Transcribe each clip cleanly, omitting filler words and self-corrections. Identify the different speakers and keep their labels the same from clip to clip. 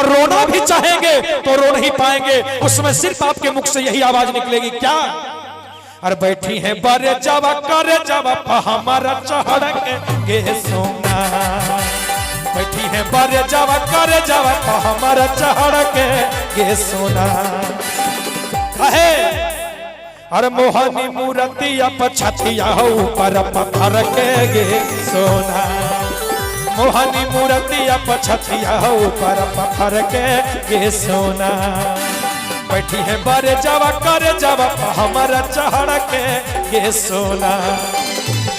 Speaker 1: और रोना भी चाहेंगे तो रो नहीं पाएंगे। उसमें सिर्फ आपके मुख से यही आवाज निकलेगी, क्या? और बैठी है बारे जावा करे जावा हमारा चढ़ के सोना, बैठी है बारे जावा करे जावा हमारा चढ़ के सोना। कहे अरे मोहनी मूर्तिया पछतिया ऊपर पत्थर के गे सोना, मोहनी मूर्तिया पछतिया ऊपर पत्थर के गे सोना। बैठी है बारे जावा करे जावा हमारा चढ़ के सोना,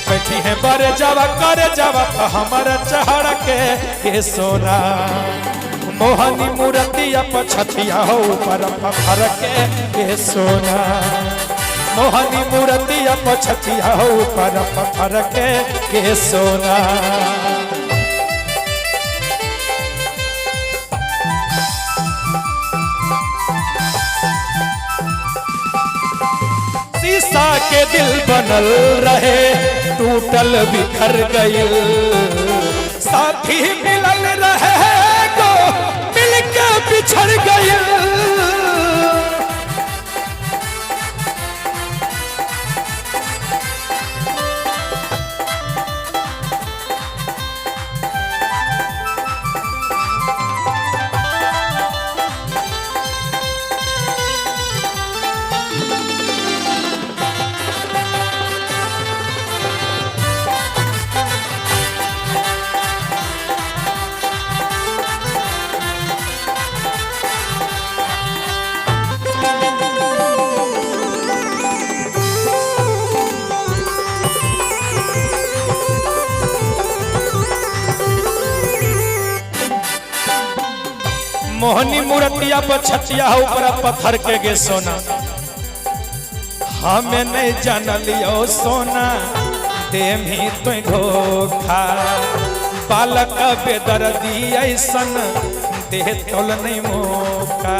Speaker 1: बैठी है बारे जावा करे जावा हमारा चढ़ के सोना। मोहनी मूर्तिया पछतिया ऊपर पत्थर के सोना, मोहनी मूर्तिया पछतिया ऊपर पत्थर के सोना। शीशा के दिल बनल रहे टूटल बिखर गई, साथी मिलल रहे को मिलके बिछड़ गई। मोहनी मूर्तिया पर छतिया ऊपर पत्थर के गे सोना। हमें नहीं जान लियो सोना देमी तो धोखा, बालक बेदर्दी ऐसन देह तोल नहीं मौका।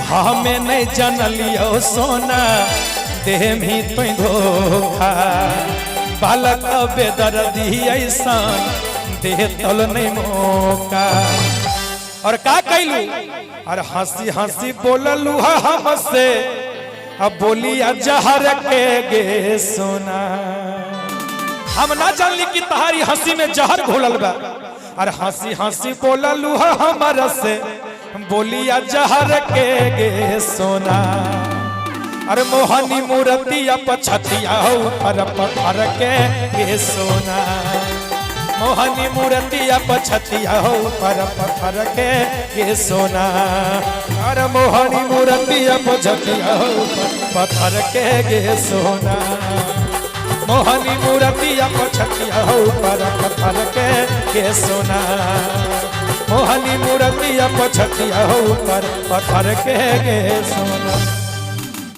Speaker 1: हमें नहीं जान लियो सोना देमी तो धोखा, बालक बेदर्दी ऐसा देह तल नहीं मौका। और का कैलू और हंसी हंसी बोललू हमसे, अब बोलिया जहर के गे सोना। हम ना जानली कि तहारी हंसी में जहर घोलल बा, और हंसी हंसी बोललू हमर से, बोलिया जहर के गे सोना। अरे मोहनी मूर्तिया पछतिया ऊपर पत्थर के सोना, मोहनी मूर्तिया पछतिया ऊपर पत्थर के सोना। अरे मोहनी मूर्तिया पछतिया ऊपर पत्थर के सोना, मोहनी मूर्तिया पछतिया ऊपर पत्थर के सोना, मोहनी मूर्तिया पछतिया ऊपर पत्थर के सोना।